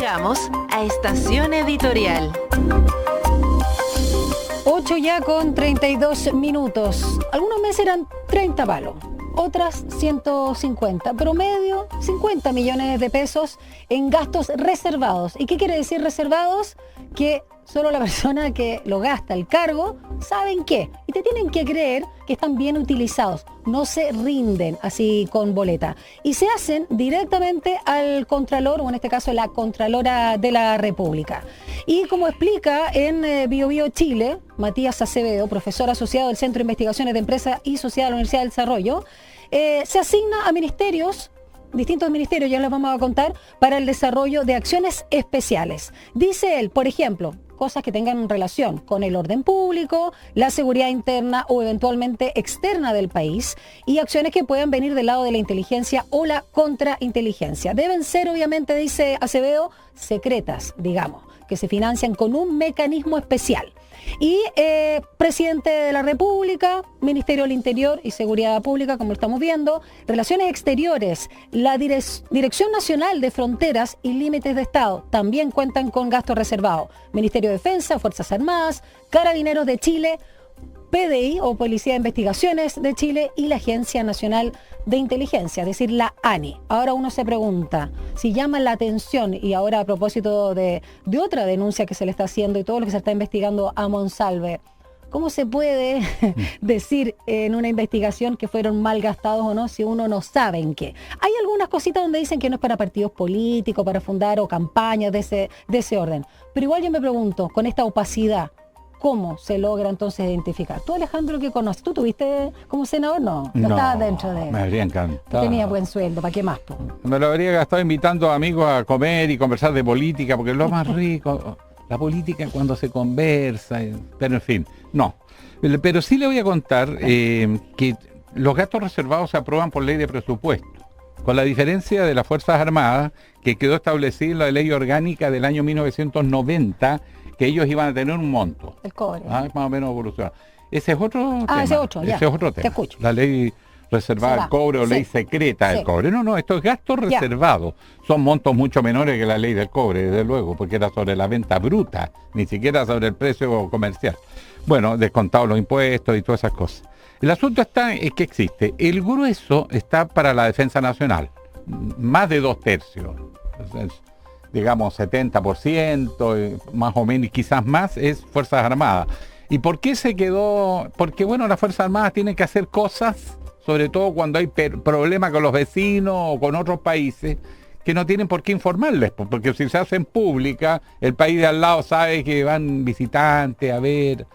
Llegamos a Estación Editorial. 8 ya con 32 minutos. Algunos meses eran 30 palos, otras 150. Promedio, 50 millones de pesos en gastos reservados. ¿Y qué quiere decir reservados? Que solo la persona que lo gasta, el cargo, saben qué. Y te tienen que creer que están bien utilizados. No se rinden así con boleta. Y se hacen directamente al Contralor, o en este caso la Contralora de la República. Y como explica en Bio Bio Chile, Matías Acevedo, profesor asociado del Centro de Investigaciones de Empresa y Sociedad de la Universidad del Desarrollo, se asigna a ministerios, distintos ministerios, ya les vamos a contar, para el desarrollo de acciones especiales. Dice él, por ejemplo, cosas que tengan relación con el orden público, la seguridad interna o eventualmente externa del país, y acciones que puedan venir del lado de la inteligencia o la contrainteligencia. Deben ser, obviamente, dice Acevedo, secretas, digamos, que se financian con un mecanismo especial. Y presidente de la República, Ministerio del Interior y Seguridad Pública, como estamos viendo, Relaciones Exteriores, la Dirección Nacional de Fronteras y Límites de Estado también cuentan con gastos reservados. Ministerio de Defensa, Fuerzas Armadas, Carabineros de Chile, PDI o Policía de Investigaciones de Chile y la Agencia Nacional de Inteligencia, es decir, la ANI. Ahora uno se pregunta si llama la atención, y ahora a propósito de otra denuncia que se le está haciendo y todo lo que se está investigando a Monsalve, ¿cómo se puede decir en una investigación que fueron mal gastados o no si uno no sabe en qué? Hay algunas cositas donde dicen que no es para partidos políticos, para fundar o campañas de ese orden. Pero igual yo me pregunto, con esta opacidad, ¿cómo se logra entonces identificar? Tú, Alejandro, que conoces, ¿tú tuviste como senador? No estabas dentro de... Me habría encantado. Tenía buen sueldo, ¿para qué más? Po? Me lo habría gastado invitando a amigos a comer y conversar de política, porque es lo más rico. La política cuando se conversa, pero en fin, no. Pero sí le voy a contar que los gastos reservados se aprueban por ley de presupuesto, con la diferencia de las Fuerzas Armadas, que quedó establecida en la ley orgánica del año 1990, que ellos iban a tener un monto. El cobre. Más o menos evolucionado. Ese es otro tema. Ese es otro tema. Te escucho. La ley reservada del cobre o ley secreta del cobre. No, esto es gasto reservado. Son montos mucho menores que la ley del cobre, desde luego, porque era sobre la venta bruta, ni siquiera sobre el precio comercial. Bueno, descontados los impuestos y todas esas cosas. El asunto es que existe. El grueso está para la defensa nacional. Más de 2/3. Digamos 70%, más o menos, y quizás más, es Fuerzas Armadas. ¿Y por qué se quedó? Porque, bueno, las Fuerzas Armadas tienen que hacer cosas, sobre todo cuando hay problemas con los vecinos o con otros países, que no tienen por qué informarles, porque si se hacen públicas, el país de al lado sabe que van visitantes a ver,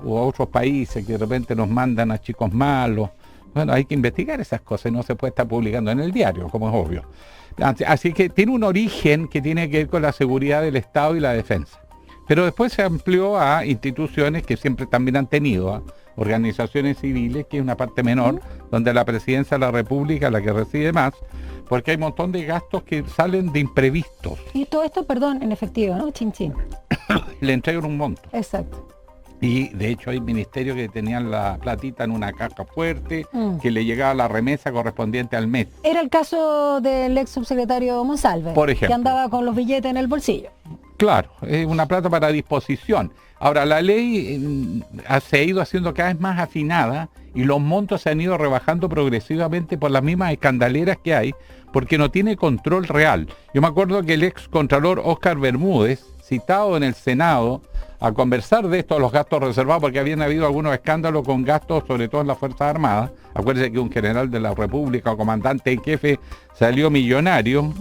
o a otros países que de repente nos mandan a chicos malos. Bueno, hay que investigar esas cosas y no se puede estar publicando en el diario, como es obvio. Así que tiene un origen que tiene que ver con la seguridad del Estado y la defensa. Pero después se amplió a instituciones que siempre también han tenido, organizaciones civiles, que es una parte menor, donde la Presidencia de la República es la que recibe más, porque hay un montón de gastos que salen de imprevistos. Y todo esto, perdón, en efectivo, ¿no? Chin chin. Le entregan un monto. Exacto. Y de hecho hay ministerios que tenían la platita en una caja fuerte, que le llegaba la remesa correspondiente al mes. Era el caso del ex subsecretario Monsalve, por ejemplo, que andaba con los billetes en el bolsillo. Claro, es una plata para disposición. Ahora, la ley se ha ido haciendo cada vez más afinada y los montos se han ido rebajando progresivamente por las mismas escandaleras que hay, porque no tiene control real. Yo me acuerdo que el ex contralor Óscar Bermúdez, citado en el Senado a conversar de esto, los gastos reservados, porque habían habido algunos escándalos con gastos, sobre todo en las Fuerzas Armadas. Acuérdense que un general de la República o comandante en jefe salió millonario.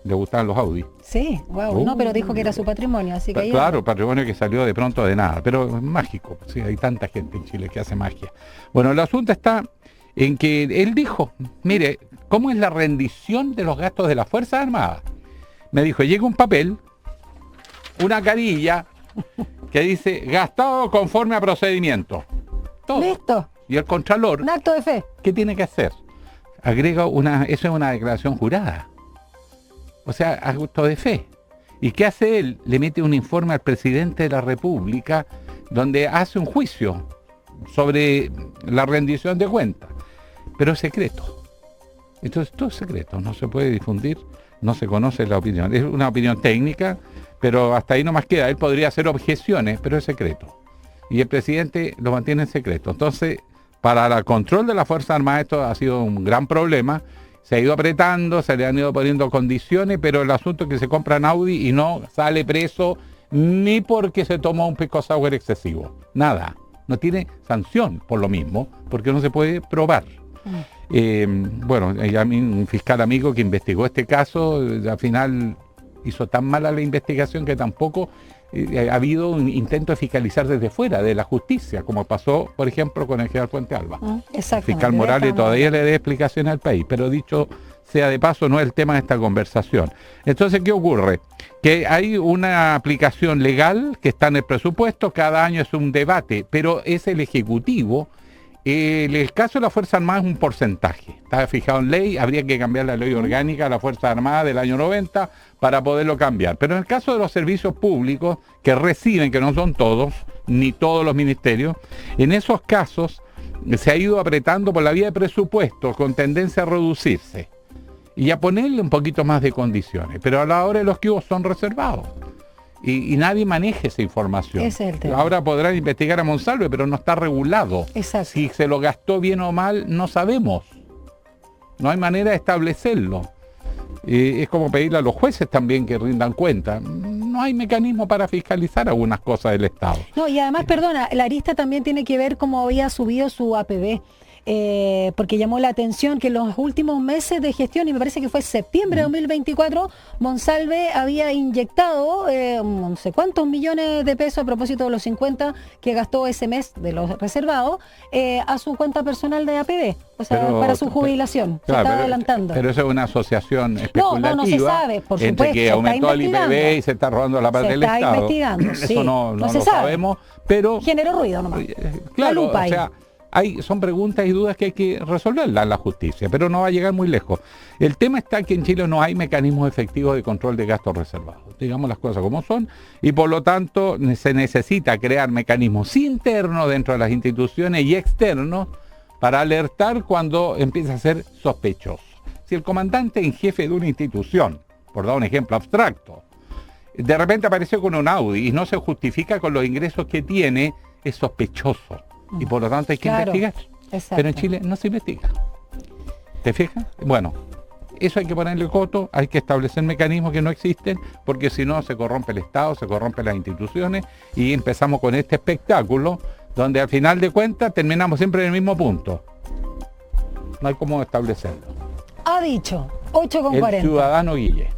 Le gustaban los Audi. Sí, wow, no, pero dijo que era su patrimonio, así que... Claro, patrimonio que salió de pronto de nada, pero es mágico, sí, hay tanta gente en Chile que hace magia. Bueno, el asunto está en que él dijo, mire, ¿cómo es la rendición de los gastos de las Fuerzas Armadas? Me dijo, llega un papel, una carilla, que dice, gastado conforme a procedimiento. Todo. Listo. Y el contralor... Un acto de fe. ¿Qué tiene que hacer? Agrega eso es una declaración jurada. O sea, acto de fe. ¿Y qué hace él? Le mete un informe al presidente de la República donde hace un juicio sobre la rendición de cuentas. Pero es secreto. Entonces todo es secreto, no se puede difundir no se conoce la opinión. Es una opinión técnica, pero hasta ahí no más queda. Él podría hacer objeciones, pero es secreto. Y el presidente lo mantiene en secreto. Entonces, para el control de la Fuerza Armada esto ha sido un gran problema. Se ha ido apretando, se le han ido poniendo condiciones, pero el asunto es que se compran Audi y no sale preso ni porque se tomó un pisco sour excesivo. Nada. No tiene sanción por lo mismo, porque no se puede probar. Bueno, a mí, un fiscal amigo que investigó este caso, al final hizo tan mala la investigación que tampoco ha habido un intento de fiscalizar desde fuera de la justicia, como pasó, por ejemplo, con el general Puente Alba. El fiscal Morales todavía le dé explicaciones al país, pero dicho sea de paso, no es el tema de esta conversación. Entonces, ¿qué ocurre? Que hay una aplicación legal que está en el presupuesto, cada año es un debate, pero es el Ejecutivo. El caso de la Fuerza Armada es un porcentaje, está fijado en ley, habría que cambiar la ley orgánica de la Fuerza Armada del año 90 para poderlo cambiar. Pero en el caso de los servicios públicos que reciben, que no son todos, ni todos los ministerios, en esos casos se ha ido apretando por la vía de presupuesto con tendencia a reducirse y a ponerle un poquito más de condiciones, pero a la hora de los que hubo son reservados. Y nadie maneja esa información. Ese es el tema. Ahora podrán investigar a Monsalve, pero no está regulado. Exacto. Si se lo gastó bien o mal, no sabemos. No hay manera de establecerlo. Es como pedirle a los jueces también que rindan cuenta. No hay mecanismo para fiscalizar algunas cosas del Estado. No, y además, perdona, la arista también tiene que ver cómo había subido su APB. Porque llamó la atención que en los últimos meses de gestión, y me parece que fue septiembre de 2024, Monsalve había inyectado no sé cuántos millones de pesos a propósito de los 50 que gastó ese mes de los reservados a su cuenta personal de APB, o sea, para su jubilación. Claro, se está adelantando. Pero eso es una asociación especulativa. No se sabe, por supuesto. Entre que aumentó el IPB y se está robando la parte del Estado. Se está investigando, sí. Eso no lo sabemos, pero... Generó ruido nomás. Claro, o sea... son preguntas y dudas que hay que resolverlas en la justicia, pero no va a llegar muy lejos. El tema está que en Chile no hay mecanismos efectivos de control de gastos reservados, digamos las cosas como son, y por lo tanto se necesita crear mecanismos internos dentro de las instituciones y externos para alertar cuando empieza a ser sospechoso. Si el comandante en jefe de una institución, por dar un ejemplo abstracto, de repente apareció con un Audi y no se justifica con los ingresos que tiene, es sospechoso. Y por lo tanto hay que investigar. Exacto. Pero en Chile no se investiga. ¿Te fijas? Bueno, eso hay que ponerle coto, hay que establecer mecanismos que no existen, porque si no se corrompe el Estado, se corrompen las instituciones y empezamos con este espectáculo donde al final de cuentas terminamos siempre en el mismo punto. No hay cómo establecerlo. Ha dicho, 8:40. El ciudadano Guille.